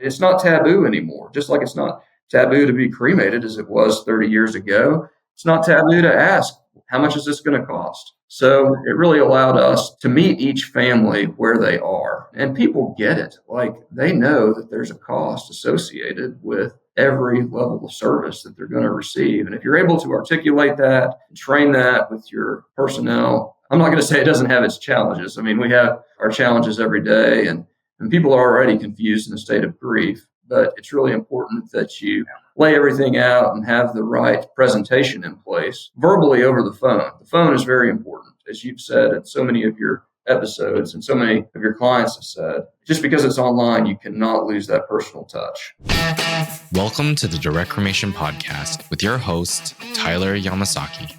it's not taboo anymore. Just like it's not taboo to be cremated as it was 30 years ago. It's not taboo to ask, how much is this going to cost? So it really allowed us to meet each family where they are. And people get it. Like, they know that there's a cost associated with every level of service that they're going to receive. And if you're able to articulate that, train that with your personnel, I'm not going to say it doesn't have its challenges. I mean, we have our challenges every day, and people are already confused in a state of grief. But it's really important that you lay everything out and have the right presentation in place verbally over the phone. The phone is very important, as you've said in so many of your episodes and so many of your clients have said. Just because it's online, you cannot lose that personal touch. Welcome to the Direct Cremation Podcast with your host, Tyler Yamasaki.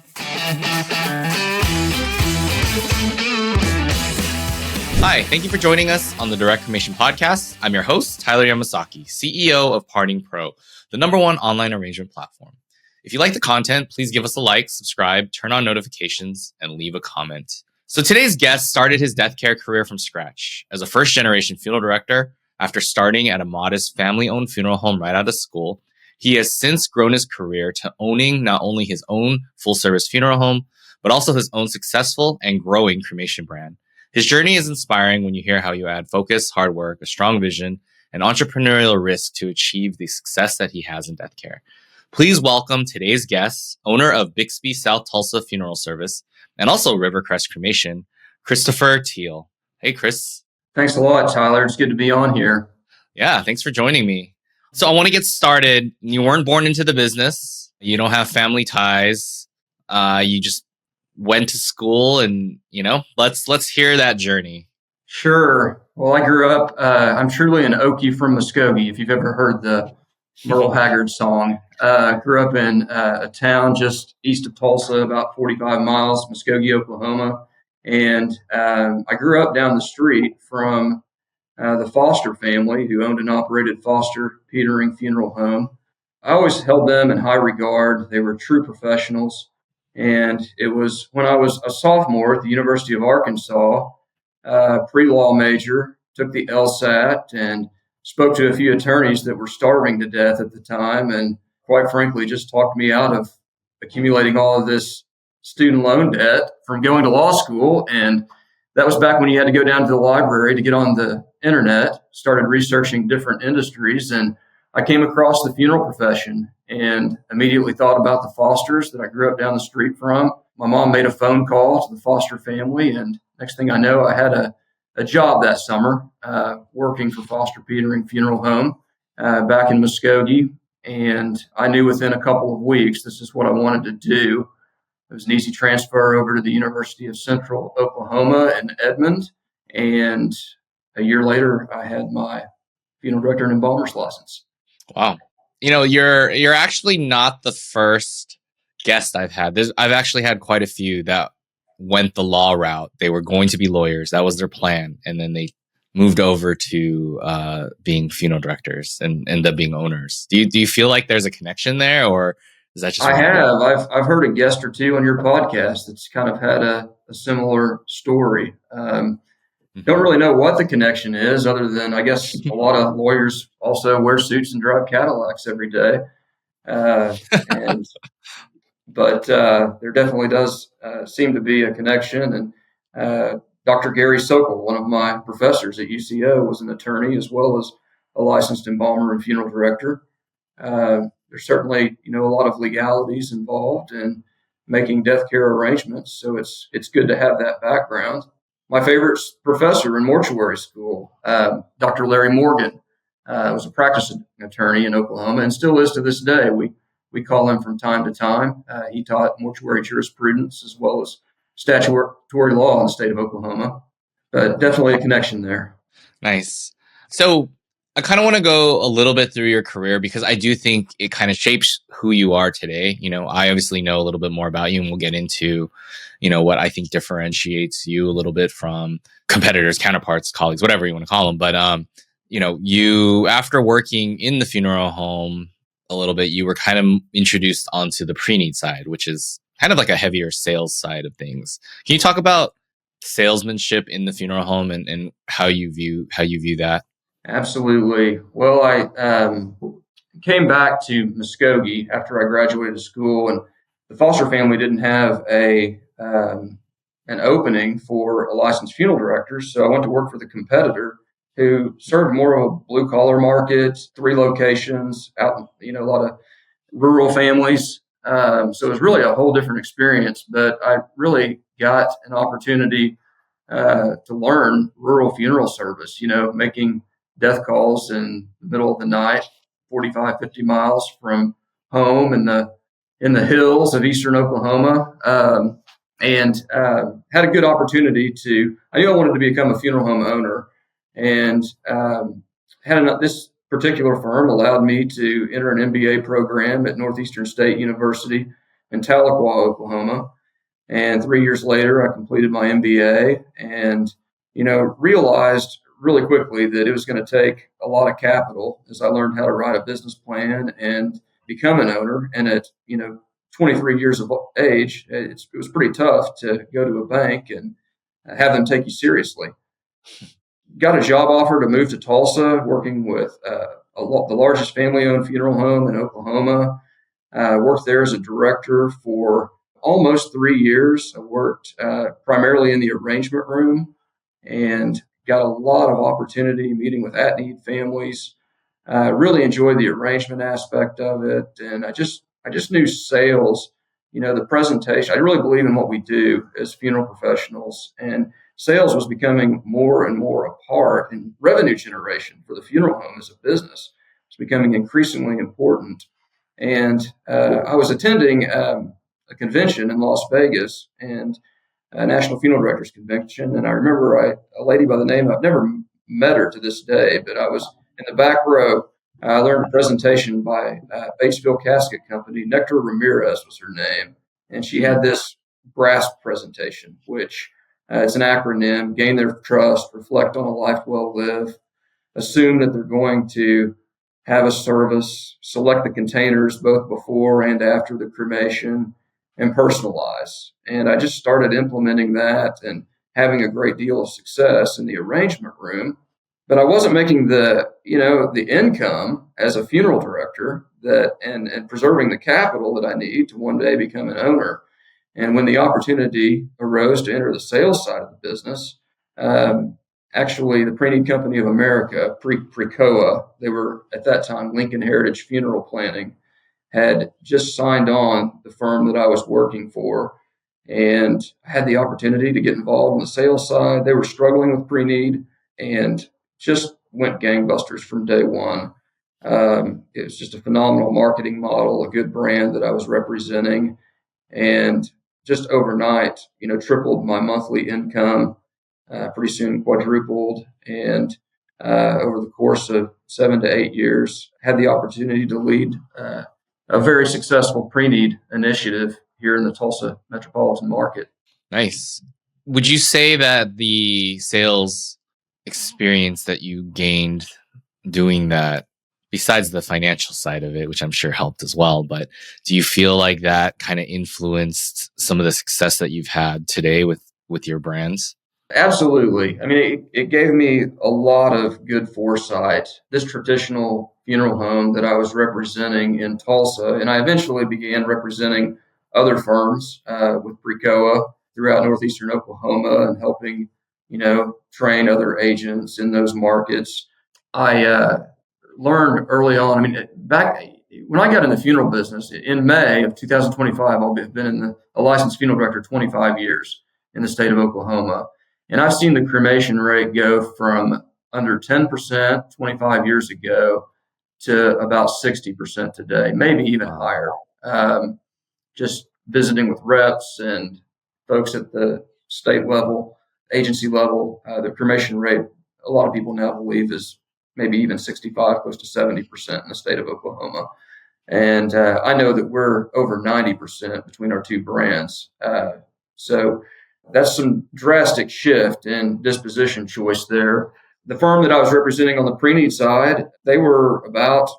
Hi, thank you for joining us on the Direct Cremation Podcast. I'm your host, Tyler Yamasaki, CEO of Parting Pro, the #1 online arrangement platform. If you like the content, please give us a like, subscribe, turn on notifications, and leave a comment. So today's guest started his death care career from scratch as a first-generation funeral director. After starting at a modest family-owned funeral home right out of school, he has since grown his career to owning not only his own full-service funeral home, but also his own successful and growing cremation brand. His journey is inspiring when you hear how you add focus, hard work, a strong vision, and entrepreneurial risk to achieve the success that he has in death care. Please welcome today's guest, owner of Bixby, South Tulsa Funeral Service, and also Rivercrest Cremation, Christopher Teel. Hey, Chris. Thanks a lot, Tyler. It's good to be on here. Yeah, thanks for joining me. So I want to get started. You weren't born into the business. You don't have family ties. You just went to school and, let's hear that journey. Sure. Well, I grew up, I'm truly an Okie from Muskogee, if you've ever heard the Merle Haggard song. Grew up in a town just east of Tulsa, about 45 miles, Muskogee, Oklahoma. And I grew up down the street from the Foster family, who owned and operated Foster Petering Funeral Home. I always held them in high regard. They were true professionals. And it was when I was a sophomore at the University of Arkansas, pre-law major, took the LSAT and spoke to a few attorneys that were starving to death at the time, and quite frankly just talked me out of accumulating all of this student loan debt from going to law school. And that was back when you had to go down to the library to get on the internet, started researching different industries, and I came across the funeral profession and immediately thought about the Fosters that I grew up down the street from. My mom made a phone call to the Foster family, and next thing I know, I had a job that summer working for Foster Petering Funeral Home back in Muskogee. And I knew within a couple of weeks, this is what I wanted to do. It was an easy transfer over to the University of Central Oklahoma in Edmond. And a year later, I had my funeral director and embalmer's license. Wow. You're actually not the first guest I've had. I've actually had quite a few that went the law route. They were going to be lawyers. That was their plan. And then they moved over to being funeral directors and end up being owners. Do you feel like there's a connection there, or is that just... I have. I've heard a guest or two on your podcast that's kind of had a similar story. Don't really know what the connection is, other than I guess a lot of lawyers also wear suits and drive Cadillacs every day. But there definitely does seem to be a connection. And Dr. Gary Sokol, one of my professors at UCO, was an attorney as well as a licensed embalmer and funeral director. There's certainly, a lot of legalities involved in making death care arrangements. So it's good to have that background. My favorite professor in mortuary school, Dr. Larry Morgan, was a practicing attorney in Oklahoma and still is to this day. We call him from time to time. He taught mortuary jurisprudence as well as statutory law in the state of Oklahoma. But definitely a connection there. Nice. So I kind of want to go a little bit through your career because I do think it kind of shapes who you are today. I obviously know a little bit more about you, and we'll get into, what I think differentiates you a little bit from competitors, counterparts, colleagues, whatever you want to call them. But, you, after working in the funeral home a little bit, you were kind of introduced onto the pre-need side, which is kind of like a heavier sales side of things. Can you talk about salesmanship in the funeral home and how you view that? Absolutely. Well, I came back to Muskogee after I graduated school, and the foster family didn't have a an opening for a licensed funeral director, so I went to work for the competitor who served more of a blue collar market, 3 locations out, a lot of rural families. So it was really a whole different experience, but I really got an opportunity to learn rural funeral service, making death calls in the middle of the night, 45, 50 miles from home in the hills of eastern Oklahoma. And had a good opportunity I knew I wanted to become a funeral home owner, and this particular firm allowed me to enter an MBA program at Northeastern State University in Tahlequah, Oklahoma. And 3 years later, I completed my MBA and, realized really quickly that it was going to take a lot of capital as I learned how to write a business plan and become an owner. And at, 23 years of age, it was pretty tough to go to a bank and have them take you seriously. Got a job offer to move to Tulsa, working with the largest family-owned funeral home in Oklahoma. Worked there as a director for almost 3 years. I worked primarily in the arrangement room and got a lot of opportunity meeting with at-need families. Really enjoyed the arrangement aspect of it, and I just knew sales. The presentation. I really believe in what we do as funeral professionals, and sales was becoming more and more a part, and revenue generation for the funeral home as a business was becoming increasingly important. And I was attending a convention in Las Vegas, and a National Funeral Directors Convention. And I remember a lady by the name, I've never met her to this day, but I was in the back row. I learned a presentation by Batesville Casket Company. Nectar Ramirez was her name. And she had this GRASP presentation, which it's an acronym: gain their trust, reflect on a life well lived, assume that they're going to have a service, select the containers both before and after the cremation, and personalize. And I just started implementing that and having a great deal of success in the arrangement room. But I wasn't making the income as a funeral director and preserving the capital that I need to one day become an owner. And when the opportunity arose to enter the sales side of the business, actually, the Pre-Need Company of America, Precoa, they were at that time Lincoln Heritage Funeral Planning, had just signed on the firm that I was working for, and I had the opportunity to get involved on the sales side. They were struggling with pre-need and just went gangbusters from day one. It was just a phenomenal marketing model, a good brand that I was representing, and just overnight, tripled my monthly income. Pretty soon quadrupled, and over the course of 7 to 8 years, had the opportunity to lead a very successful pre-need initiative here in the Tulsa metropolitan market. Nice. Would you say that the sales experience that you gained doing that, besides the financial side of it, which I'm sure helped as well, but do you feel like that kind of influenced some of the success that you've had today with your brands? Absolutely. I mean, it gave me a lot of good foresight. This traditional funeral home that I was representing in Tulsa, and I eventually began representing other firms with Precoa throughout northeastern Oklahoma and helping, train other agents in those markets. I learned early on. I mean, back when I got in the funeral business in May of 2025, I've been a licensed funeral director 25 years in the state of Oklahoma. And I've seen the cremation rate go from under 10% 25 years ago to about 60% today, maybe even higher. Just visiting with reps and folks at the state level, agency level, the cremation rate, a lot of people now believe is maybe even 65, close to 70% in the state of Oklahoma. And I know that we're over 90% between our two brands. So that's some drastic shift in disposition choice there. The firm that I was representing on the pre-need side, they were about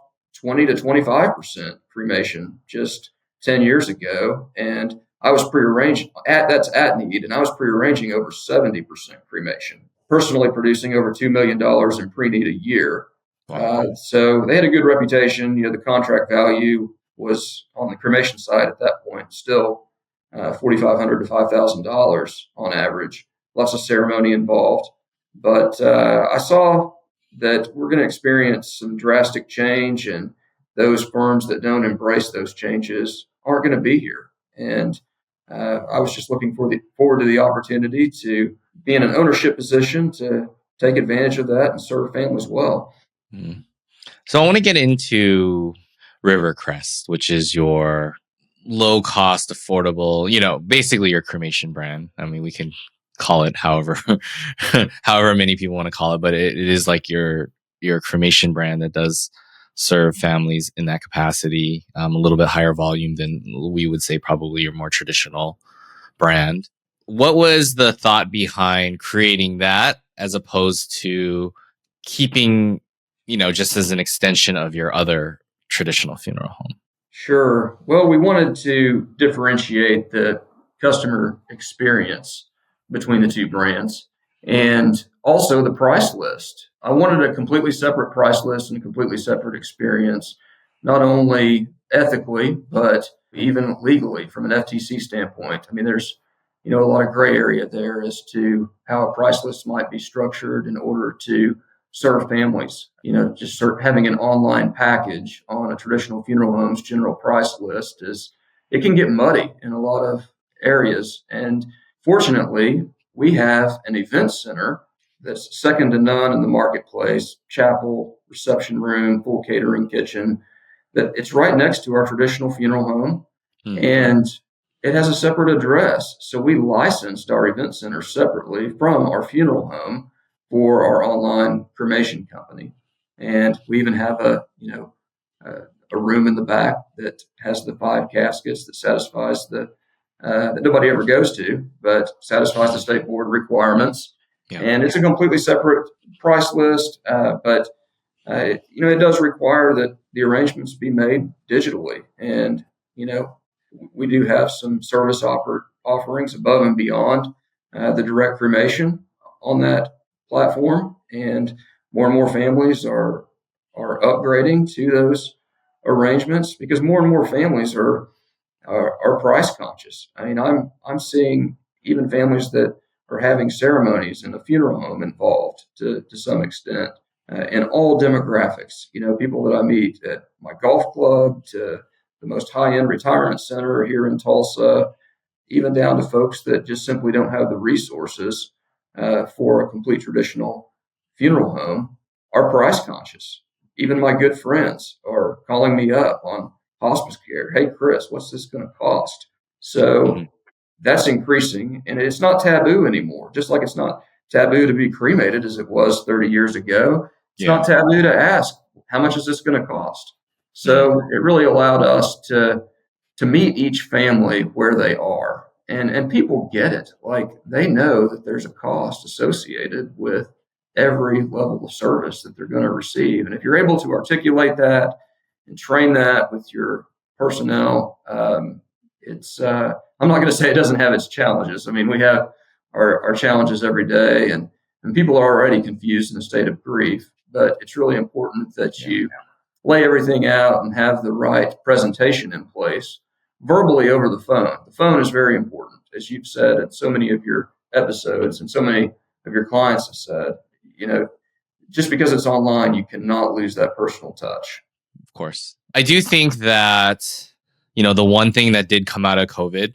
20 to 25% cremation just 10 years ago. And I was prearranging that's at need, and I was prearranging over 70% cremation. personally producing over $2 million in pre-need a year. Wow. So they had a good reputation. The contract value was on the cremation side at that point still $4,500 to $5,000 on average. Lots of ceremony involved. But I saw that we're going to experience some drastic change, and those firms that don't embrace those changes aren't going to be here. And I was just looking forward to the opportunity to be in an ownership position to take advantage of that and serve families well. Mm. So I want to get into Rivercrest, which is your low cost, affordable, basically your cremation brand. I mean, we can call it however many people want to call it, but it is like your cremation brand that does serve families in that capacity, a little bit higher volume than we would say probably your more traditional brand. What was the thought behind creating that as opposed to keeping, just as an extension of your other traditional funeral home? Sure. Well, we wanted to differentiate the customer experience between the two brands and also the price list. I wanted a completely separate price list and a completely separate experience, not only ethically, but even legally from an FTC standpoint. I mean, there's, a lot of gray area there as to how a price list might be structured in order to serve families. Just having an online package on a traditional funeral home's general price list it can get muddy in a lot of areas. And fortunately, we have an event center that's second to none in the marketplace, chapel, reception room, full catering kitchen, that it's right next to our traditional funeral home. And it has a separate address. So we licensed our event center separately from our funeral home for our online cremation company. And we even have a room in the back that has the 5 caskets that satisfies that nobody ever goes to, but satisfies the state board requirements. Yeah. And it's a completely separate price list, but it does require that the arrangements be made digitally. And, we do have some service offerings above and beyond the direct cremation on that platform. And more families are upgrading to those arrangements because more and more families are price conscious. I mean, I'm seeing even families that are having ceremonies in the funeral home involved to some extent, in all demographics. People that I meet at my golf club to the most high-end retirement center here in Tulsa, even down to folks that just simply don't have the resources for a complete traditional funeral home, are price conscious. Even my good friends are calling me up on hospice care. Hey, Chris, what's this going to cost? So that's increasing, and it's not taboo anymore. Just like it's not taboo to be cremated as it was 30 years ago. It's not taboo to ask, how much is this going to cost? So it really allowed us to meet each family where they are. And people get it. Like, they know that there's a cost associated with every level of service that they're going to receive. And if you're able to articulate that and train that with your personnel, I'm not going to say it doesn't have its challenges. I mean, we have our challenges every day, and people are already confused in a state of grief. But it's really important that you lay everything out and have the right presentation in place verbally over the phone. The phone is very important, as you've said in so many of your episodes, and so many of your clients have said. Just because it's online, you cannot lose that personal touch. Of course. I do think that, the one thing that did come out of COVID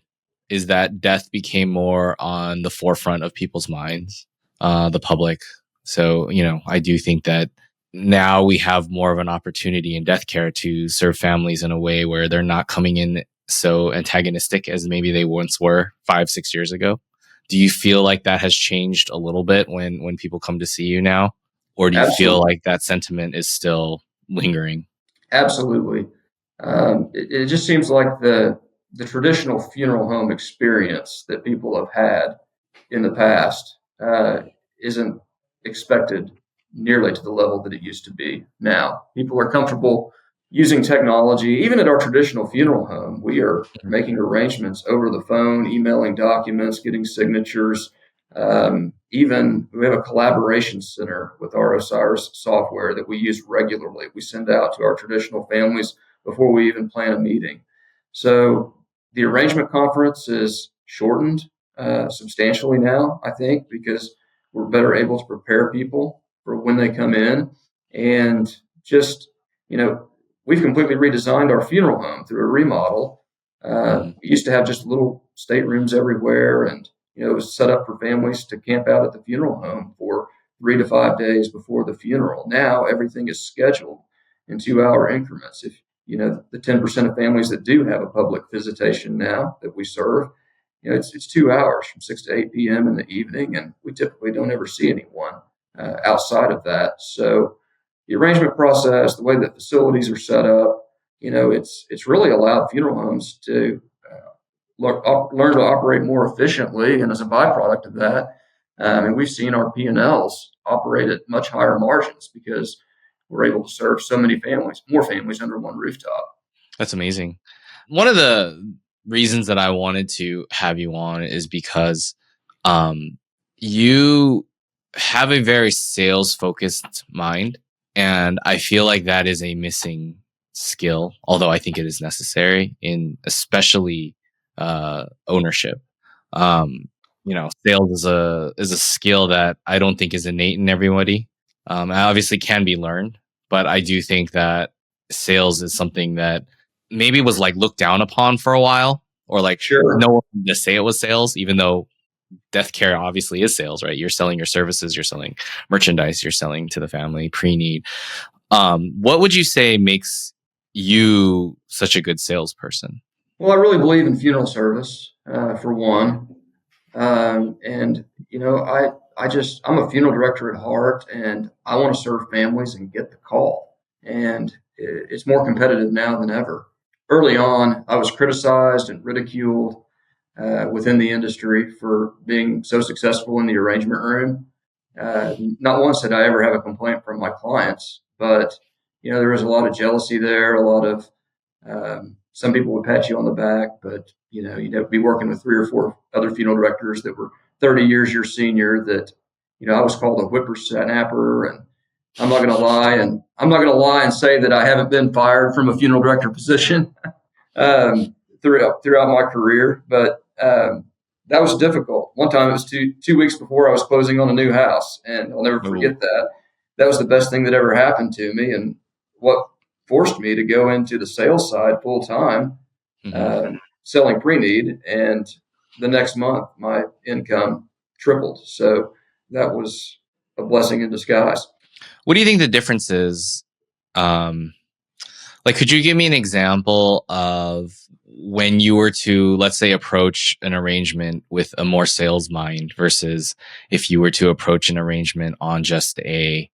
is that death became more on the forefront of people's minds, the public. So, I do think that now we have more of an opportunity in death care to serve families in a way where they're not coming in so antagonistic as maybe they once were 5-6 years ago. Do you feel like that has changed a little bit when people come to see you now? Or do you feel like that sentiment is still lingering? Absolutely. It just seems like the traditional funeral home experience that people have had in the past isn't expected nearly to the level that it used to be now. People are comfortable using technology. Even at our traditional funeral home, we are making arrangements over the phone, emailing documents, getting signatures, even we have a collaboration center with our Osiris software that we use regularly. We send out to our traditional families before we even plan a meeting. So the arrangement conference is shortened substantially now, I think, because we're better able to prepare people for when they come in. And just, we've completely redesigned our funeral home through a remodel. We used to have just little staterooms everywhere, and it was set up for families to camp out at the funeral home for 3 to 5 days before the funeral. Now everything is scheduled in 2-hour increments. If the 10% of families that do have a public visitation now that we serve, it's 2 hours from 6 to 8 p.m. in the evening, and we typically don't ever see anyone outside of that. So the arrangement process, the way that facilities are set up, it's really allowed funeral homes to learn to operate more efficiently. And as a byproduct of that, and we've seen our P&Ls operate at much higher margins because we're able to serve so many families, more families under one rooftop. That's amazing. One of the reasons that I wanted to have you on is because you have a very sales focused mind. And I feel like that is a missing skill, although I think it is necessary in especially ownership. Sales is a skill that I don't think is innate in everybody. It obviously can be learned, but I do think that sales is something that maybe was like looked down upon for a while, or like Sure. no one wanted to say it was sales, even though deathcare obviously is sales, right? You're selling your services, you're selling merchandise, you're selling to the family pre-need. What would you say makes you such a good salesperson? Well, I really believe in funeral service, for one. I'm a funeral director at heart, and I want to serve families and get the call. And it's more competitive now than ever. Early on, I was criticized and ridiculed within the industry for being so successful in the arrangement room. Not once did I ever have a complaint from my clients, but there was a lot of jealousy there, a lot of some people would pat you on the back, but you'd have to be working with 3 or 4 other funeral directors that were 30 years your senior. That I was called a whippersnapper, and I'm not going to lie and say that I haven't been fired from a funeral director position throughout my career, but that was difficult. One time it was 2 weeks before I was closing on a new house, and I'll never forget that. That was the best thing that ever happened to me, and what forced me to go into the sales side full time, selling pre-need, and the next month my income tripled. So that was a blessing in disguise. What do you think the difference is? Could you give me an example of when you were to, let's say, approach an arrangement with a more sales mind versus if you were to approach an arrangement on just I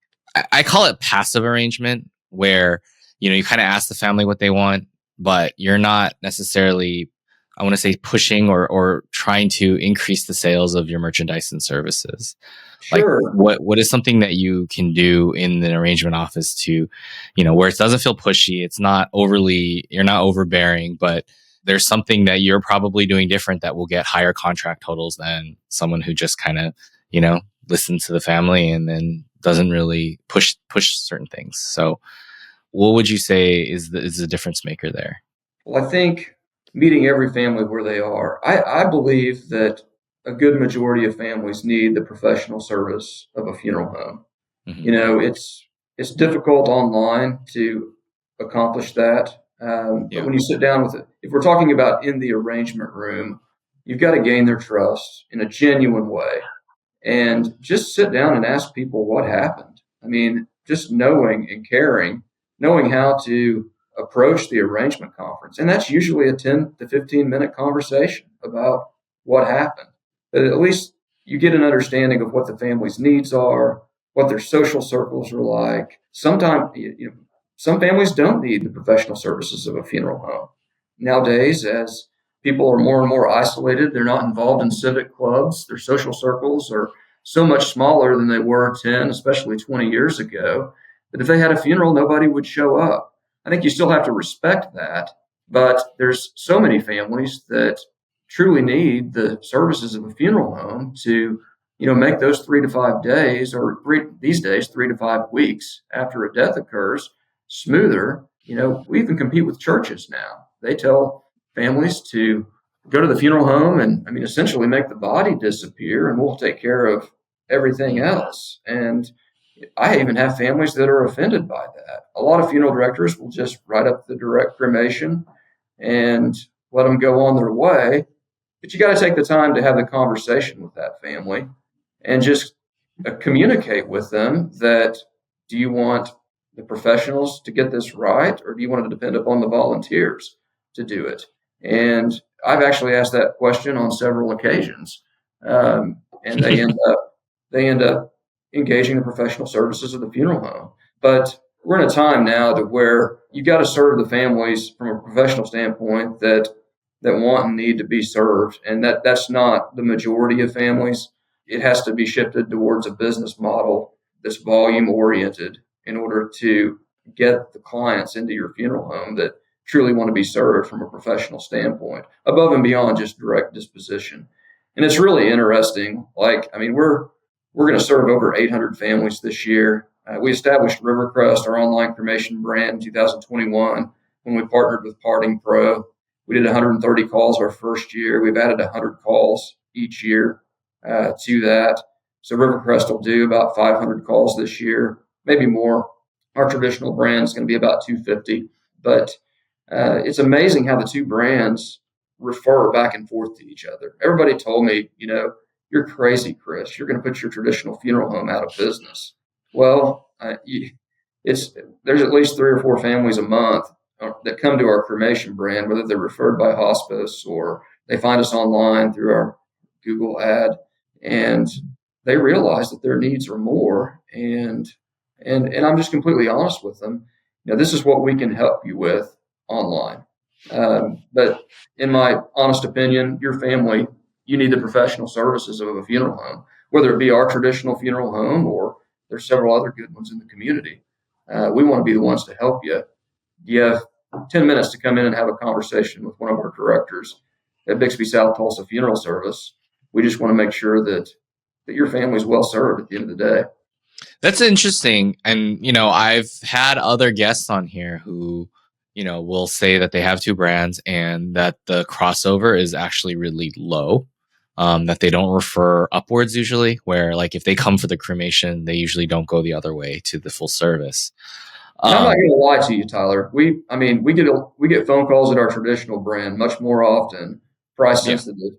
call it passive arrangement, where, you kind of ask the family what they want, but you're not necessarily, I want to say, pushing or trying to increase the sales of your merchandise and services. Sure. Like what is something that you can do in the arrangement office to, where it doesn't feel pushy, you're not overbearing, but there's something that you're probably doing different that will get higher contract totals than someone who just kind of, listens to the family and then doesn't really push certain things. So what would you say is the difference maker there? Well, I think meeting every family where they are. I believe that a good majority of families need the professional service of a funeral home. Mm-hmm. It's difficult online to accomplish that. But when you sit down with it, if we're talking about in the arrangement room, you've got to gain their trust in a genuine way and just sit down and ask people what happened. I mean, just knowing and caring, knowing how to approach the arrangement conference. And that's usually a 10 to 15 minute conversation about what happened. But at least you get an understanding of what the family's needs are, what their social circles are like. Sometimes, some families don't need the professional services of a funeral home. Nowadays, as people are more and more isolated, they're not involved in civic clubs. Their social circles are so much smaller than they were 10, especially 20 years ago, that if they had a funeral, nobody would show up. I think you still have to respect that, but there's so many families that truly need the services of a funeral home to make those 3 to 5 days, or these days, 3 to 5 weeks after a death occurs smoother. We even compete with churches now. They tell families to go to the funeral home and, essentially make the body disappear, and we'll take care of everything else. And I even have families that are offended by that. A lot of funeral directors will just write up the direct cremation and let them go on their way. But you got to take the time to have the conversation with that family and just communicate with them that, do you want the professionals to get this right, or do you want to depend upon the volunteers to do it? And I've actually asked that question on several occasions, and they end up engaging the professional services of the funeral home. But we're in a time now to where you got to serve the families from a professional standpoint that want and need to be served, and that's not the majority of families. It has to be shifted towards a business model that's volume oriented in order to get the clients into your funeral home that truly want to be served from a professional standpoint, above and beyond just direct disposition. And it's really interesting. We're going to serve over 800 families this year. We established Rivercrest, our online cremation brand, in 2021 when we partnered with Parting Pro. We did 130 calls our first year. We've added 100 calls each year to that. So Rivercrest will do about 500 calls this year, maybe more. Our traditional brand is going to be about 250. But it's amazing how the two brands refer back and forth to each other. Everybody told me, you're crazy, Chris. You're going to put your traditional funeral home out of business. Well, there's at least 3 or 4 families a month that come to our cremation brand, whether they're referred by hospice or they find us online through our Google ad, and they realize that their needs are more. And I'm just completely honest with them. This is what we can help you with online. But in my honest opinion, your family, you need the professional services of a funeral home, whether it be our traditional funeral home or there's several other good ones in the community. We want to be the ones to help you. You have 10 minutes to come in and have a conversation with one of our directors at Bixby South Tulsa Funeral Service. We just want to make sure that your family's well served at the end of the day. That's interesting. And, I've had other guests on here who, will say that they have 2 brands and that the crossover is actually really low, that they don't refer upwards usually, where if they come for the cremation, they usually don't go the other way to the full service. I'm not going to lie to you, Tyler. We get phone calls at our traditional brand much more often, price sensitive. Yeah.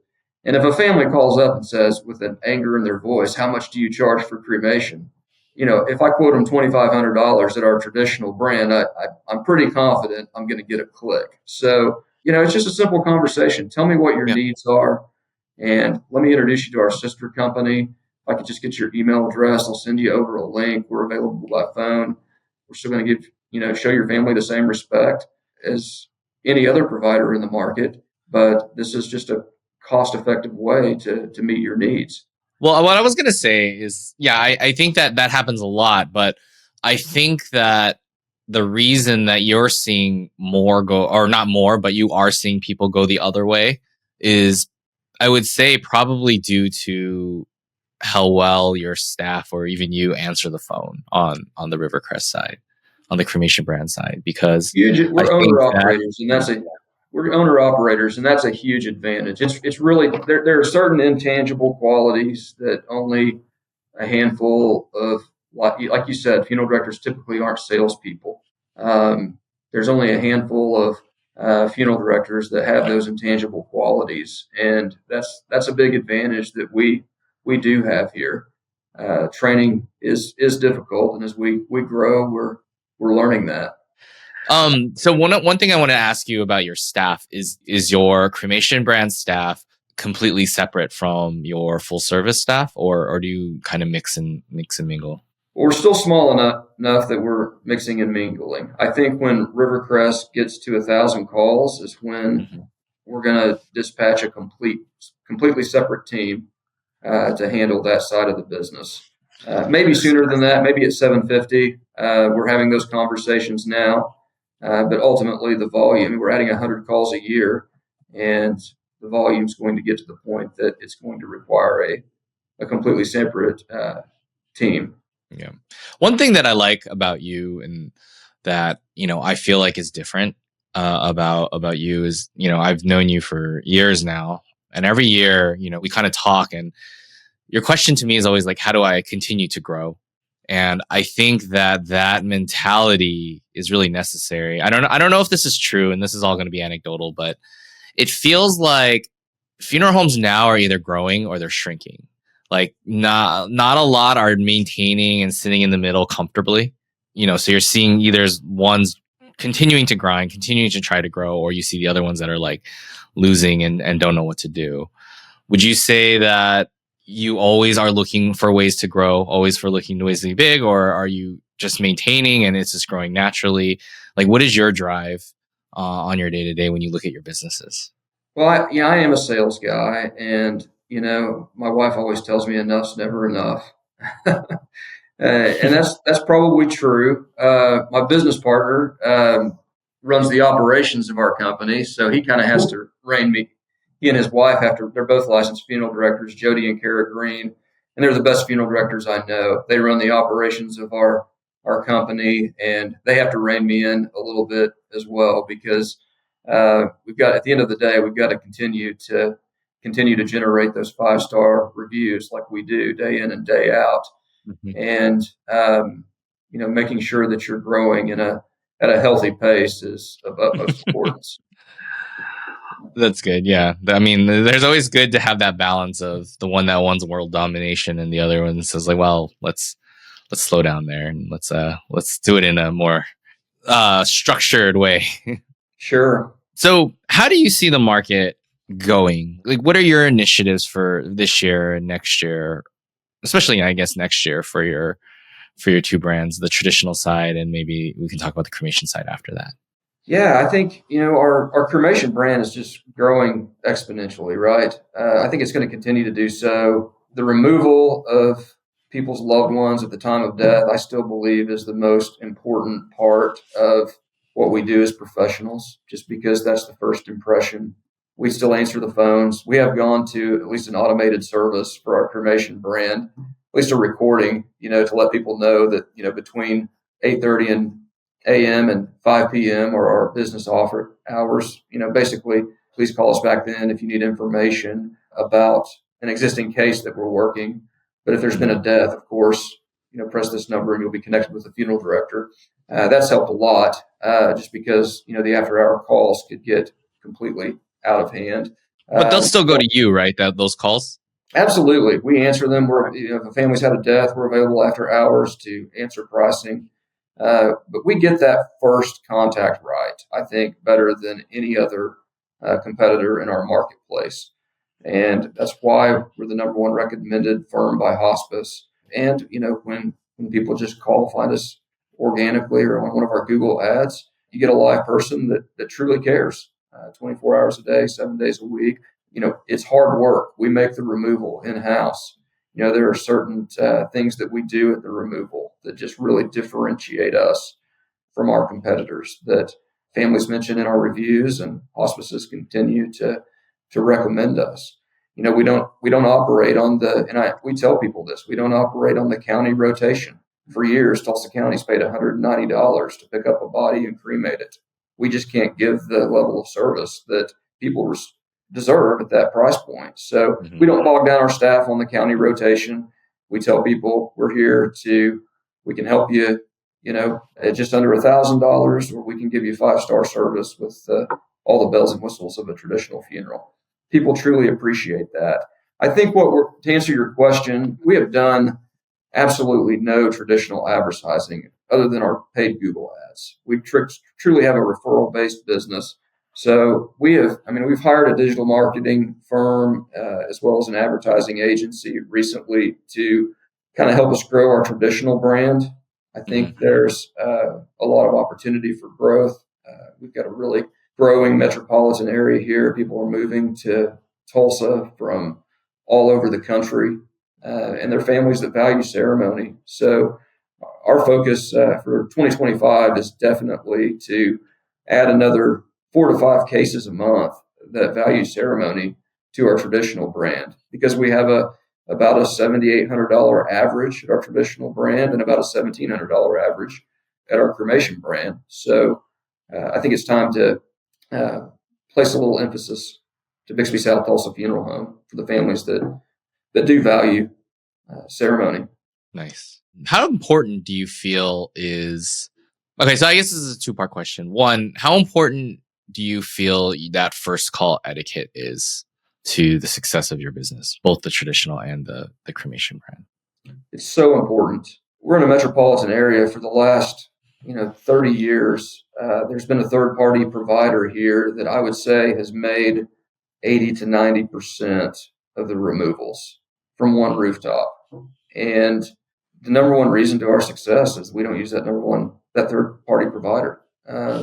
And if a family calls up and says with an anger in their voice, how much do you charge for cremation? If I quote them $2,500 at our traditional brand, I'm pretty confident I'm going to get a click. So, it's just a simple conversation. Tell me what your needs are, and let me introduce you to our sister company. If I could just get your email address, I'll send you over a link. We're available by phone. We're still going to give, show your family the same respect as any other provider in the market, but this is just a cost-effective way to meet your needs. Well, what I was going to say is, I think that happens a lot, but I think that the reason that you're seeing more go, or not more, but you are seeing people go the other way is, I would say, probably due to how well your staff or even you answer the phone on the Rivercrest side, on the cremation brand side, because we're owner operators, and we're owner operators, and that's a huge advantage. It's really, there are certain intangible qualities that only a handful of, like you said, funeral directors typically aren't salespeople. There's only a handful of funeral directors that have those intangible qualities, and that's a big advantage that we do have here. Training is difficult, and as we grow, we're learning that. So one thing I want to ask you about your staff is your cremation brand staff completely separate from your full service staff, or do you kind of mix and mingle? Well, we're still small enough that we're mixing and mingling. I think when Rivercrest gets to 1,000 calls is when we're going to dispatch a completely separate team to handle that side of the business. Maybe sooner than that, maybe at 750. We're having those conversations now. But ultimately, the volume, we're adding 100 calls a year, and the volume is going to get to the point that it's going to require a completely separate team. Yeah. One thing that I like about you and that, I feel like is different about you is, I've known you for years now. And every year, we kind of talk, and your question to me is always like, how do I continue to grow? And I think that mentality is really necessary. I don't know if this is true, and this is all going to be anecdotal, but it feels like funeral homes now are either growing or they're shrinking. Like not a lot are maintaining and sitting in the middle comfortably. So you're seeing either ones continuing to grind, continuing to try to grow, or you see the other ones that are like losing and don't know what to do. Would you say that you always are looking for ways to grow, always for looking to ways to be big, or are you just maintaining and it's just growing naturally? Like, what is your drive on your day to day when you look at your businesses? Well, I am a sales guy, and my wife always tells me enough's never enough, and that's probably true. My business partner runs the operations of our company, so he kind of has to rein me. He and his wife they're both licensed funeral directors, Jody and Kara Green, and they're the best funeral directors I know. They run the operations of our company, and they have to rein me in a little bit as well, because we've got, at the end of the day, we've got to continue to generate those 5-star reviews like we do day in and day out. Mm-hmm. And making sure that you're growing at a healthy pace is of utmost importance. That's good. Yeah. I mean, there's always good to have that balance of the one that wants world domination and the other one says like, well, let's slow down there and let's do it in a more structured way. Sure. So how do you see the market going? Like, what are your initiatives for this year and next year, especially, I guess, next year for your two brands, the traditional side, and maybe we can talk about the cremation side after that. Yeah, I think, our cremation brand is just growing exponentially, right? I think it's going to continue to do so. The removal of people's loved ones at the time of death, I still believe, is the most important part of what we do as professionals, just because that's the first impression. We still answer the phones. We have gone to at least an automated service for our cremation brand, at least a recording, to let people know that, between 8:30 a.m. and 5 p.m. are our business offer hours. Basically, please call us back then if you need information about an existing case that we're working. But if there's been a death, of course, press this number and you'll be connected with the funeral director. That's helped a lot, just because, the after-hour calls could get completely out of hand. But they'll still go to you, right? Those calls? Absolutely. We answer them. If a family's had a death, we're available after hours to answer pricing. But we get that first contact right, I think, better than any other competitor in our marketplace. And that's why we're the number one recommended firm by hospice. And, when people just call, find us organically or on one of our Google ads, you get a live person that truly cares, 24 hours a day, 7 days a week. It's hard work. We make the removal in-house. There are certain things that we do at the removal that just really differentiate us from our competitors that families mention in our reviews, and hospices continue to recommend us. We don't operate on we tell people this, we don't operate on the county rotation. For years, Tulsa County's paid $190 to pick up a body and cremate it. We just can't give the level of service that people deserve at that price point. So we don't bog down our staff on the county rotation. We tell people we can help you, at just under $1,000, or we can give you 5-star service with all the bells and whistles of a traditional funeral. People truly appreciate that. I think to answer your question, we have done absolutely no traditional advertising other than our paid Google ads. We truly have a referral-based business. So we've hired a digital marketing firm as well as an advertising agency recently to kind of help us grow our traditional brand. I think there's a lot of opportunity for growth. We've got a really growing metropolitan area here. People are moving to Tulsa from all over the country, and they're families that value ceremony. So our focus for 2025 is definitely to add another 4 to 5 cases a month that value ceremony to our traditional brand, because we have a about a $7,800 average at our traditional brand and about a $1,700 average at our cremation brand. So I think it's time to place a little emphasis to Bixby South Tulsa Funeral Home for the families that do value ceremony. Nice. How important do you feel is, okay, so I guess this is a two-part question. One, how important do you feel that first call etiquette is to the success of your business, both the traditional and the cremation brand? It's so important. We're in a metropolitan area for the last 30 years. There's been a third-party provider here that I would say has made 80 to 90% of the removals from one rooftop. And the number one reason to our success is we don't use that third-party provider.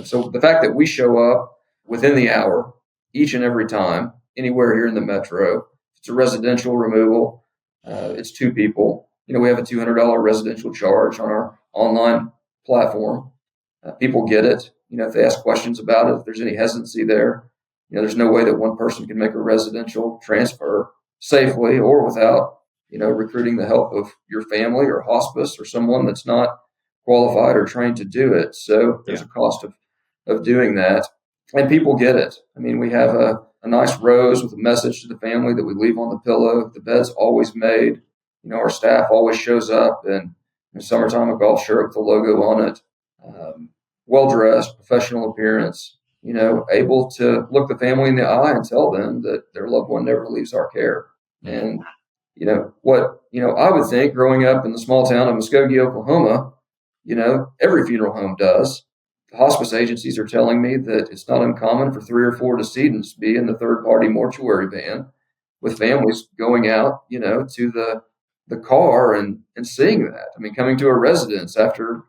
So the fact that we show up within the hour each and every time, anywhere here in the metro, it's a residential removal. It's two people. We have a $200 residential charge on our online platform. People get it. If they ask questions about it, if there's any hesitancy there, there's no way that one person can make a residential transfer safely or without, recruiting the help of your family or hospice or someone that's not qualified or trained to do it. So there's a cost of doing that. And people get it. I mean, we have a nice rose with a message to the family that we leave on the pillow. The bed's always made. Our staff always shows up, and in summertime, a golf shirt with the logo on it. Well-dressed, professional appearance, able to look the family in the eye and tell them that their loved one never leaves our care. And, what I would think growing up in the small town of Muskogee, Oklahoma, every funeral home does. The hospice agencies are telling me that it's not uncommon for 3 or 4 decedents to be in the third-party mortuary van with families going out, to the car and seeing that. I mean, coming to a residence after,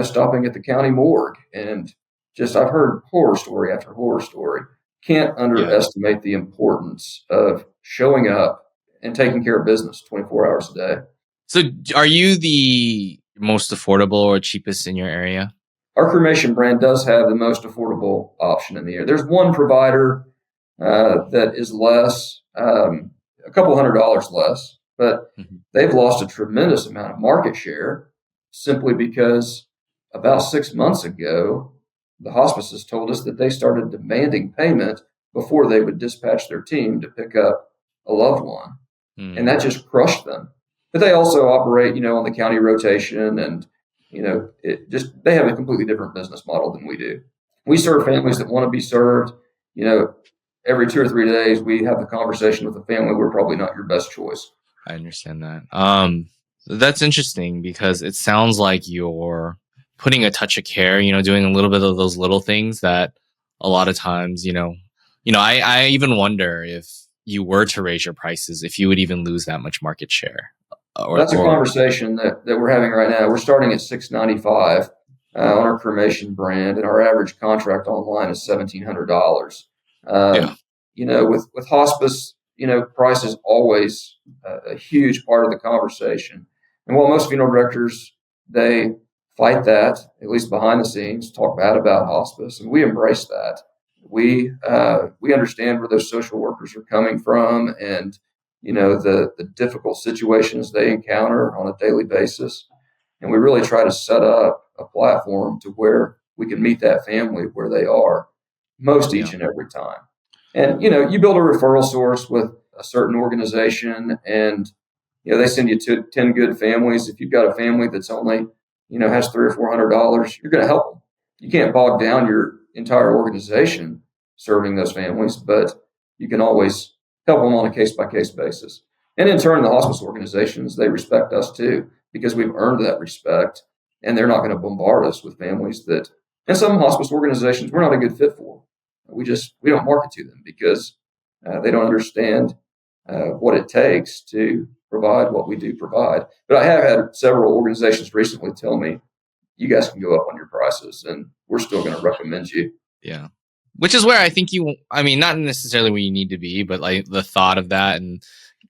stopping at the county morgue. And I've heard horror story after horror story. Can't underestimate the importance of showing up and taking care of business 24 hours a day. So are you the most affordable or cheapest in your area? Our cremation brand does have the most affordable option in the area. There's one provider that is less, a couple $100 less, but they've lost a tremendous amount of market share simply because about 6 months ago, the hospices told us that they started demanding payment before they would dispatch their team to pick up a loved one. And that just crushed them. But they also operate, on the county rotation and, they have a completely different business model than we do. We serve families that want to be served, every 2 or 3 days, we have the conversation with the family. We're probably not your best choice. I understand that. That's interesting because it sounds like you're putting a touch of care, doing a little bit of those little things that a lot of times, I even wonder if you were to raise your prices, if you would even lose that much market share. That's a conversation that we're having right now. We're starting at $695 on our cremation brand, and our average contract online is $1,700. With hospice, price is always a huge part of the conversation. And while most funeral directors, they fight that, at least behind the scenes, talk bad about hospice, and we embrace that. We understand where those social workers are coming from and, the difficult situations they encounter on a daily basis. And we really try to set up a platform to where we can meet that family where they are each and every time. And, you build a referral source with a certain organization and, they send you to 10 good families. If you've got a family that's only, has $300 or $400, you're going to help them. You can't bog down your entire organization serving those families, but you can always help them on a case-by-case basis. And in turn, the hospice organizations, they respect us too, because we've earned that respect, and they're not going to bombard us with families that, and some hospice organizations, we're not a good fit for. We don't market to them because they don't understand what it takes to provide what we do provide. But I have had several organizations recently tell me, you guys can go up on your prices and we're still going to recommend you. Yeah. Which is where I think not necessarily where you need to be, but like the thought of that and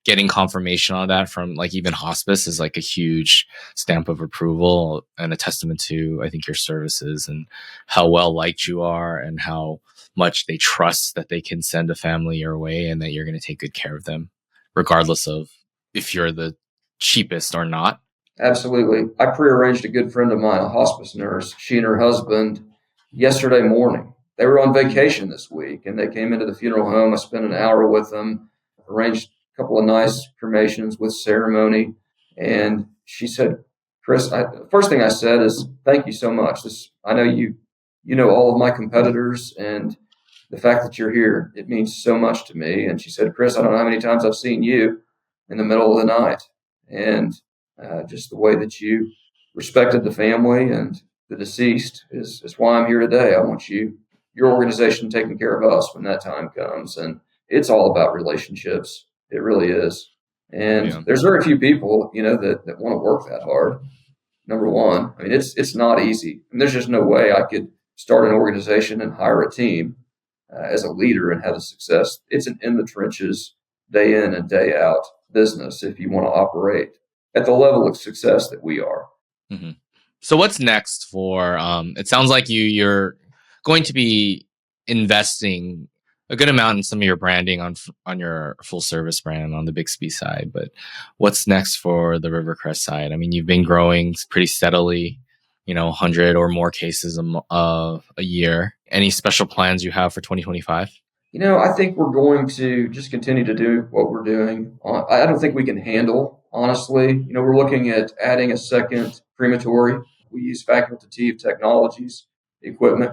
getting confirmation on that from like even hospice is like a huge stamp of approval and a testament to, I think, your services and how well liked you are and how much they trust that they can send a family your way and that you're going to take good care of them, regardless of if you're the cheapest or not. Absolutely. I prearranged a good friend of mine, a hospice nurse, she and her husband, yesterday morning. They were on vacation this week and they came into the funeral home. I spent an hour with them, arranged a couple of nice cremations with ceremony. And she said, Chris, the first thing I said is, thank you so much. I know you know all of my competitors, and the fact that you're here, it means so much to me. And she said, Chris, I don't know how many times I've seen you in the middle of the night. And just the way that you respected the family and the deceased is why I'm here today. I want your organization taking care of us when that time comes. And it's all about relationships. It really is. And there's very few people, that want to work that hard. Number one, I mean, it's not easy. I mean, there's just no way I could start an organization and hire a team as a leader and have the success. It's an in the trenches, day in and day out business if you want to operate at the level of success that we are. Mm-hmm. So what's next for, it sounds like you're going to be investing a good amount in some of your branding on your full service brand on the Bixby side, but what's next for the Rivercrest side? I mean, you've been growing pretty steadily, 100 or more cases a year. Any special plans you have for 2025? I think we're going to just continue to do what we're doing. I don't think we can handle, honestly. We're looking at adding a second crematory. We use facultative technologies,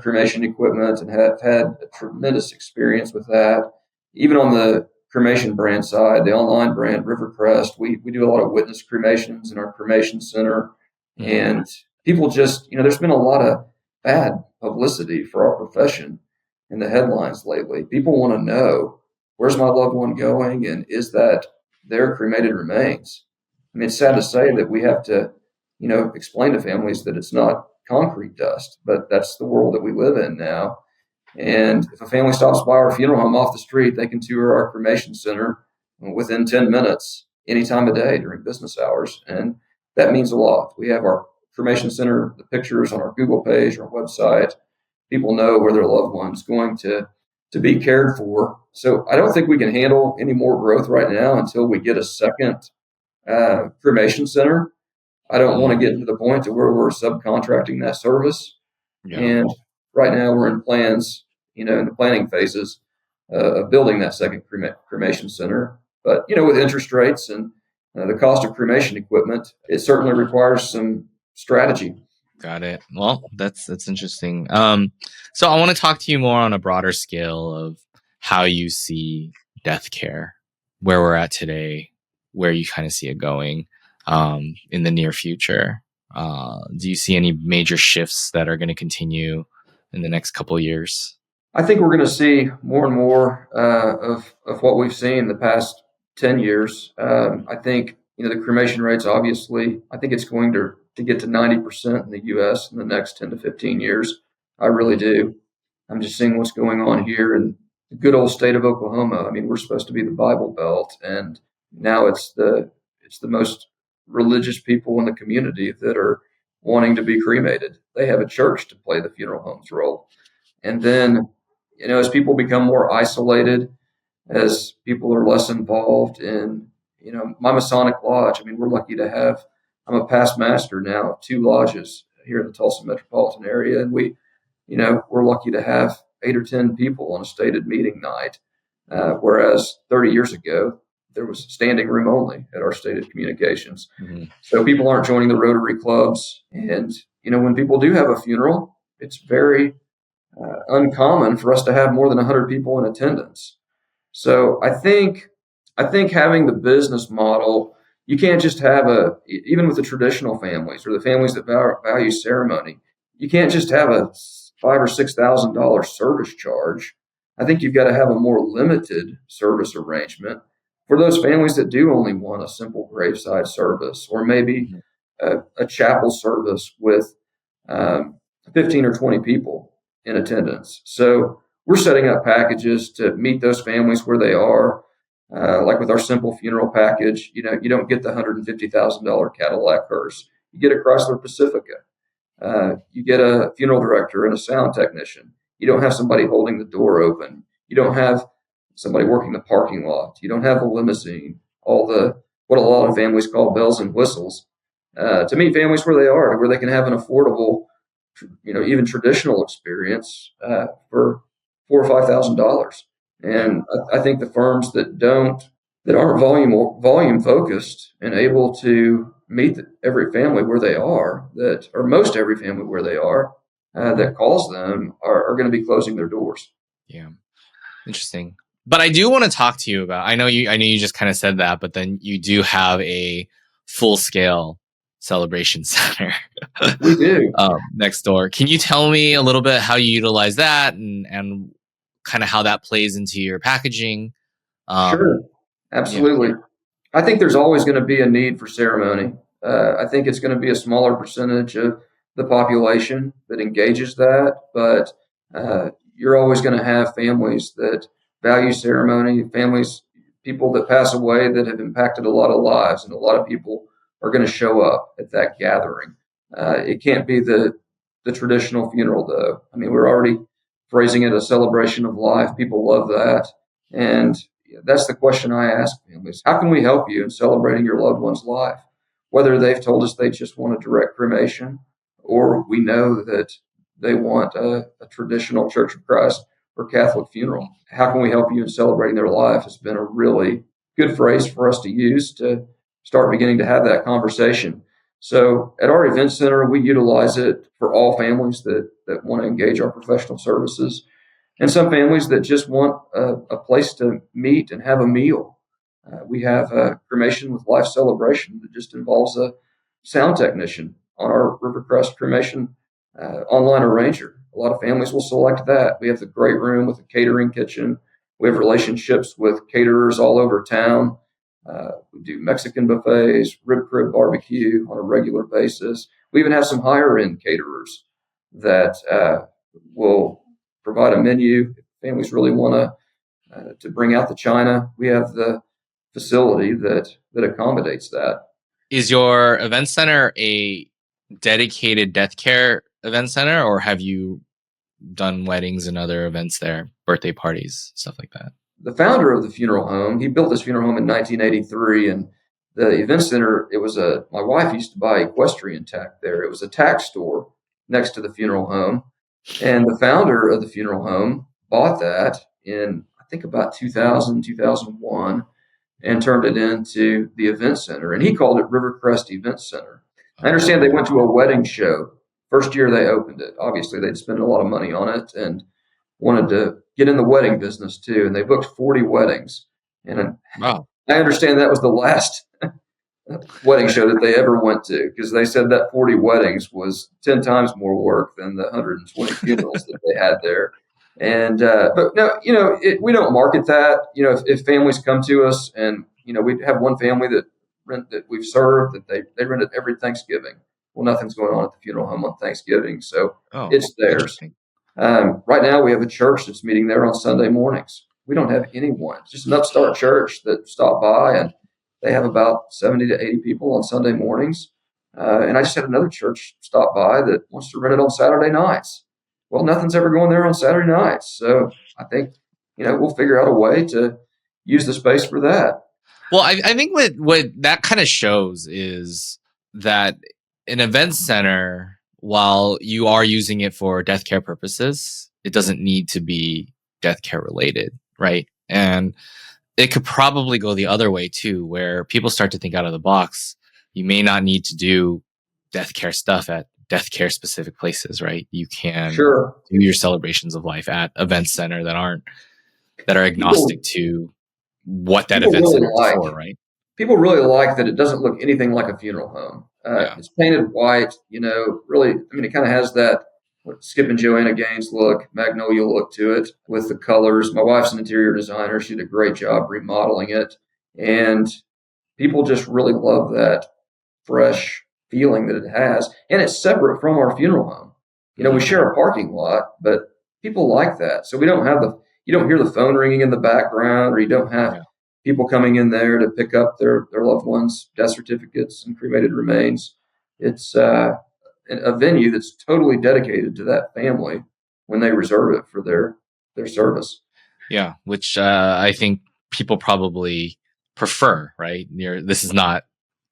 cremation equipment, and have had a tremendous experience with that. Even on the cremation brand side, the online brand Rivercrest, we do a lot of witness cremations in our cremation center. Mm-hmm. And people just, there's been a lot of bad publicity for our profession in the headlines lately. People want to know, where's my loved one going, and is that their cremated remains? I mean, it's sad to say that we have to, explain to families that it's not concrete dust, but that's the world that we live in now. And if a family stops by our funeral home off the street, they can tour our cremation center within 10 minutes, any time of day during business hours. And that means a lot. We have our cremation center, the pictures on our Google page, our website. People know where their loved one's going to be cared for. So I don't think we can handle any more growth right now until we get a second cremation center. I don't want to get to the point to where we're subcontracting that service. Yeah. And right now we're in plans, in the planning phases of building that second cremation center. But, with interest rates and the cost of cremation equipment, it certainly requires some strategy. Got it. Well, that's interesting. So I want to talk to you more on a broader scale of how you see death care, where we're at today, where you kind of see it going in the near future. Do you see any major shifts that are going to continue in the next couple of years? I think we're going to see more and more of what we've seen the past 10 years. I think, the cremation rates, obviously, I think it's going to get to 90% in the U.S. in the next 10 to 15 years. I really do. I'm just seeing what's going on here in the good old state of Oklahoma. I mean, we're supposed to be the Bible Belt, and now it's the most religious people in the community that are wanting to be cremated. They have a church to play the funeral home's role. And then, as people become more isolated, as people are less involved in, my Masonic Lodge, I mean, we're lucky to have, I'm a past master now of 2 lodges here in the Tulsa metropolitan area. And we're lucky to have 8 or 10 people on a stated meeting night. Whereas 30 years ago, there was standing room only at our stated communications. Mm-hmm. So people aren't joining the Rotary clubs. And, when people do have a funeral, it's very uncommon for us to have more than 100 people in attendance. So I think having the business model, you can't just have even with the traditional families or the families that value ceremony, you can't just have a $5,000 or $6,000 service charge. I think you've got to have a more limited service arrangement for those families that do only want a simple graveside service, or maybe a chapel service with 15 or 20 people in attendance. So we're setting up packages to meet those families where they are. Like with our simple funeral package, you don't get the $150,000 Cadillac hearse. You get a Chrysler Pacifica. You get a funeral director and a sound technician. You don't have somebody holding the door open. You don't have somebody working the parking lot. You don't have a limousine. All the what a lot of families call bells and whistles, to meet families where they are, to where they can have an affordable, even traditional experience for $4,000 or $5,000. And I think the firms that aren't volume focused and able to meet every family where they are, or most every family where they are, that calls them are going to be closing their doors. Yeah, interesting. But I do want to talk to you about. I know you just kind of said that, but then you do have a full scale celebration center. We do. Next door. Can you tell me a little bit how you utilize that and kind of how that plays into your packaging? Sure, absolutely. Yeah. I think there's always going to be a need for ceremony. I think it's going to be a smaller percentage of the population that engages that, but you're always going to have families that value ceremony, people that pass away that have impacted a lot of lives, and a lot of people are going to show up at that gathering. It can't be the traditional funeral, though. I mean, we're already phrasing it a celebration of life. People love that. And that's the question I ask families. How can we help you in celebrating your loved one's life? Whether they've told us they just want a direct cremation, or we know that they want a traditional Church of Christ or Catholic funeral. How can we help you in celebrating their life has been a really good phrase for us to use to start beginning to have that conversation. So at our event center, we utilize it for all families that want to engage our professional services, and some families that just want a place to meet and have a meal. We have a cremation with life celebration that just involves a sound technician on our Rivercrest Cremation online arranger. A lot of families will select that. We have the great room with a catering kitchen. We have relationships with caterers all over town. We do Mexican buffets, rib crib barbecue on a regular basis. We even have some higher end caterers that will provide a menu. If families really want to bring out the china, we have the facility that accommodates that. Is your event center a dedicated death care event center, or have you done weddings and other events there, birthday parties, stuff like that? The founder of the funeral home, he built this funeral home in 1983, and the event center, my wife used to buy equestrian tack there. It was a tack store next to the funeral home, and the founder of the funeral home bought that in, I think, about 2000, 2001, and turned it into the event center, and he called it Rivercrest Event Center. I understand they went to a wedding show. First year they opened it. Obviously, they'd spent a lot of money on it and wanted to get in the wedding business too. And they booked 40 weddings. And wow. I understand that was the last wedding show that they ever went to, because they said that 40 weddings was 10 times more work than the 120 funerals that they had there. And but no, we don't market that. If families come to us, and we have one family that we've served that they rent it every Thanksgiving. Well, nothing's going on at the funeral home on Thanksgiving, so it's theirs. Right now, we have a church that's meeting there on Sunday mornings. We don't have anyone. It's just an upstart church that stopped by, and they have about 70 to 80 people on Sunday mornings. And I just had another church stop by that wants to rent it on Saturday nights. Well, nothing's ever going there on Saturday nights. So I think, we'll figure out a way to use the space for that. Well, I think what that kind of shows is that an event center, while you are using it for death care purposes, it doesn't need to be death care related, right? And it could probably go the other way too, where people start to think out of the box. You may not need to do death care stuff at death care specific places, right? You can do your celebrations of life at event center that are agnostic to what that event center is for, right? People really like that it doesn't look anything like a funeral home. It's painted white, really, it kind of has that Skip and Joanna Gaines look, Magnolia look to it with the colors. My wife's an interior designer. She did a great job remodeling it. And people just really love that fresh feeling that it has. And it's separate from our funeral home. We share a parking lot, but people like that. So we don't have you don't hear the phone ringing in the background, or you don't have people coming in there to pick up their loved ones' death certificates and cremated remains. It's a venue that's totally dedicated to that family when they reserve it for their service. Yeah, which I think people probably prefer, right? This is not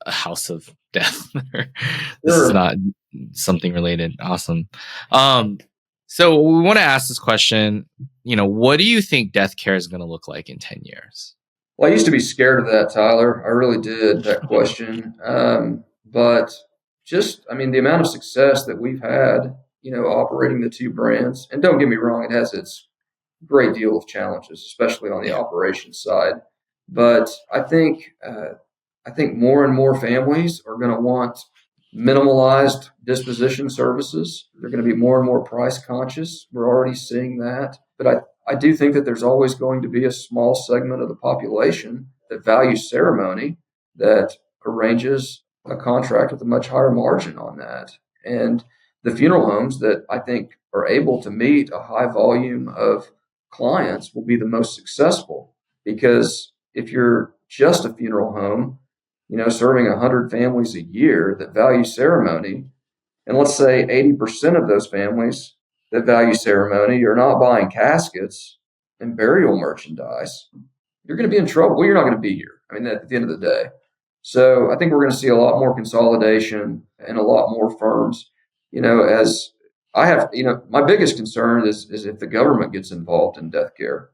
a house of death. This is Sure. not something related. Awesome. So we want to ask this question, what do you think death care is going to look like in 10 years? Well, I used to be scared of that, Tyler. I really did, that question. But the amount of success that we've had, operating the two brands, and don't get me wrong, it has its great deal of challenges, especially on the operations side. But I think more and more families are going to want minimalized disposition services. They're going to be more and more price conscious. We're already seeing that. But I do think that there's always going to be a small segment of the population that values ceremony, that arranges a contract with a much higher margin on that. And the funeral homes that I think are able to meet a high volume of clients will be the most successful, because if you're just a funeral home, serving 100 families a year that value ceremony, and let's say 80% of those families that value ceremony are not buying caskets and burial merchandise, you're going to be in trouble. Well, you're not going to be here. At the end of the day. So I think we're going to see a lot more consolidation and a lot more firms, as I have, my biggest concern is if the government gets involved in death care.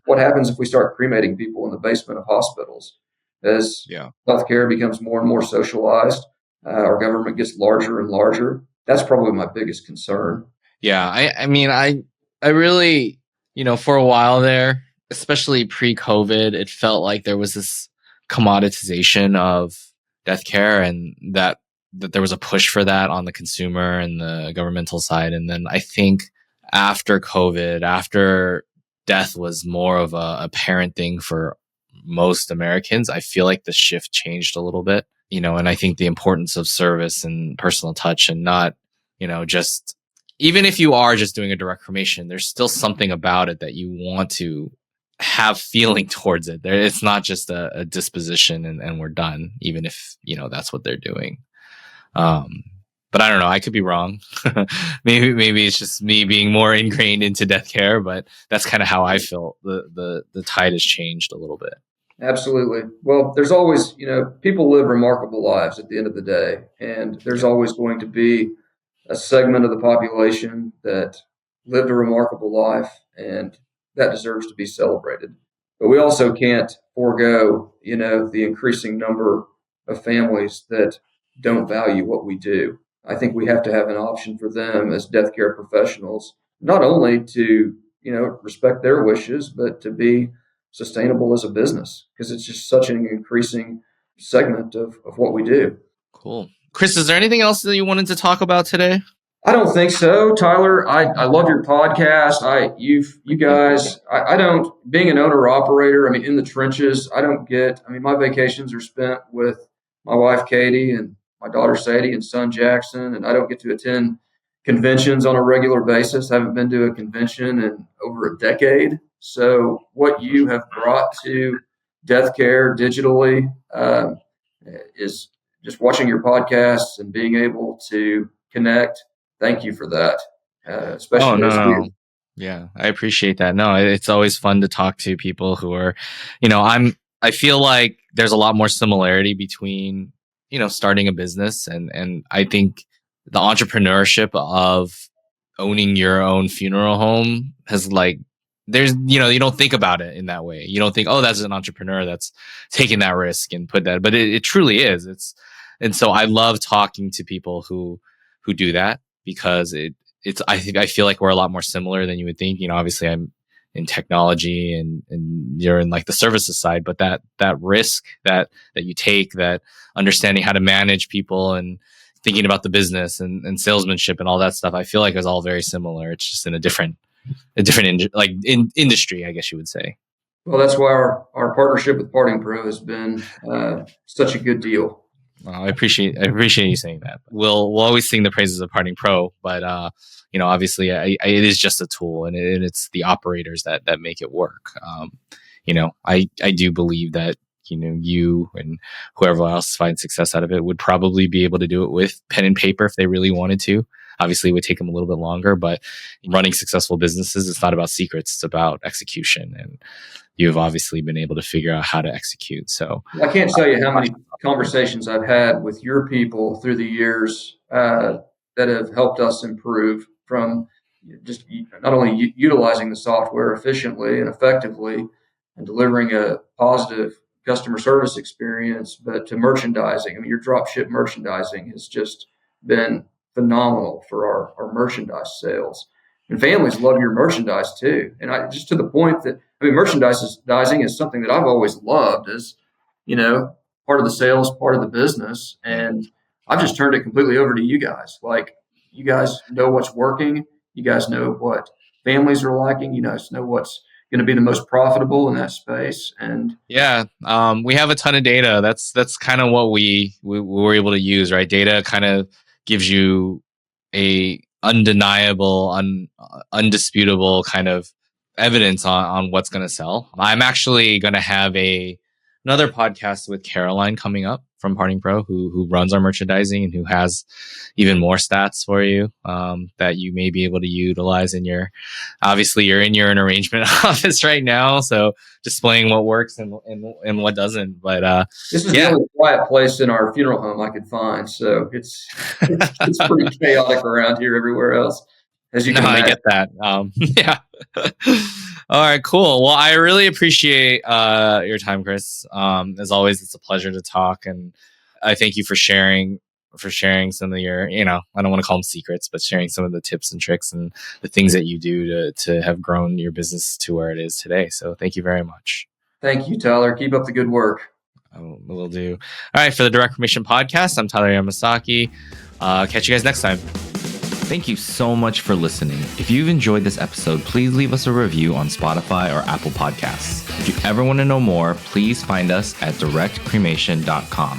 What happens if we start cremating people in the basement of hospitals? As healthcare becomes more and more socialized, our government gets larger and larger. That's probably my biggest concern. Yeah, I really, for a while there, especially pre-COVID, it felt like there was this commoditization of death care, and that there was a push for that on the consumer and the governmental side. And then I think after COVID, after death was more of a apparent thing for most Americans, I feel like the shift changed a little bit, and I think the importance of service and personal touch, and not, just, even if you are just doing a direct cremation, there's still something about it that you want to have feeling towards it. It's not just a disposition and we're done, even if, that's what they're doing. But I don't know, I could be wrong. maybe it's just me being more ingrained into death care, but that's kind of how I feel. The tide has changed a little bit. Absolutely. Well, there's always, people live remarkable lives at the end of the day, and there's always going to be a segment of the population that lived a remarkable life, and that deserves to be celebrated. But we also can't forego, the increasing number of families that don't value what we do. I think we have to have an option for them as death care professionals, not only to, respect their wishes, but to be sustainable as a business, because it's just such an increasing segment of what we do. Cool. Chris, is there anything else that you wanted to talk about today? I don't think so, Tyler. I love your podcast. You guys, I don't, being an owner operator, in the trenches, I don't get, my vacations are spent with my wife, Katie, and my daughter, Sadie, and son, Jackson, and I don't get to attend conventions on a regular basis. I haven't been to a convention in over a decade. So what you have brought to death care digitally is just watching your podcasts and being able to connect. Thank you for that. Especially no. Yeah, I appreciate that. No, it's always fun to talk to people who are, I feel like there's a lot more similarity between, starting a business, and I think the entrepreneurship of owning your own funeral home has there's, you don't think about it in that way. You don't think, oh, that's an entrepreneur that's taking that risk and put that, but it truly is. And so I love talking to people who do that, because I feel like we're a lot more similar than you would think. Obviously I'm in technology and you're in the services side, but that risk that you take, that understanding how to manage people and thinking about the business and salesmanship and all that stuff, I feel like is all very similar. It's just in a different industry, I guess you would say. Well, that's why our partnership with Parting Pro has been such a good deal. Well, I appreciate you saying that. We'll always sing the praises of Parting Pro, but obviously, it is just a tool, and it's the operators that make it work. I do believe that you and whoever else finds success out of it would probably be able to do it with pen and paper if they really wanted to. Obviously, it would take them a little bit longer, but running successful businesses, it's not about secrets; it's about execution. And you've obviously been able to figure out how to execute. So I can't tell you how many conversations I've had with your people through the years that have helped us improve from just not only utilizing the software efficiently and effectively and delivering a positive customer service experience, but to merchandising. I mean, your drop ship merchandising has just been phenomenal for our merchandise sales. And families love your merchandise too. And I just to the point that, I mean, merchandising is something that I've always loved as, part of the sales, part of the business. And I've just turned it completely over to you guys. Like, you guys know what's working. You guys know what families are liking. You guys know what's going to be the most profitable in that space. And we have a ton of data. That's kind of what we were able to use, right? Data kind of gives you a undeniable, undisputable kind of evidence on what's going to sell. I'm actually going to have another podcast with Caroline coming up from Parting Pro, who runs our merchandising and who has even more stats for you that you may be able to utilize in your. Obviously, you're in an arrangement office right now, so displaying what works and what doesn't. But this is the only quiet place in our funeral home I could find, so it's pretty chaotic around here everywhere else. As you can imagine. I get that. All right, cool. Well, I really appreciate your time, Chris. As always, it's a pleasure to talk, and I thank you for sharing some of your, I don't want to call them secrets, but sharing some of the tips and tricks and the things that you do to have grown your business to where it is today. So thank you very much. Thank you, Tyler. Keep up the good work. Will do. All right, for the Direct Cremation Podcast, I'm Tyler Yamasaki. Catch you guys next time. Thank you so much for listening. If you've enjoyed this episode, please leave us a review on Spotify or Apple Podcasts. If you ever want to know more, please find us at directcremation.com.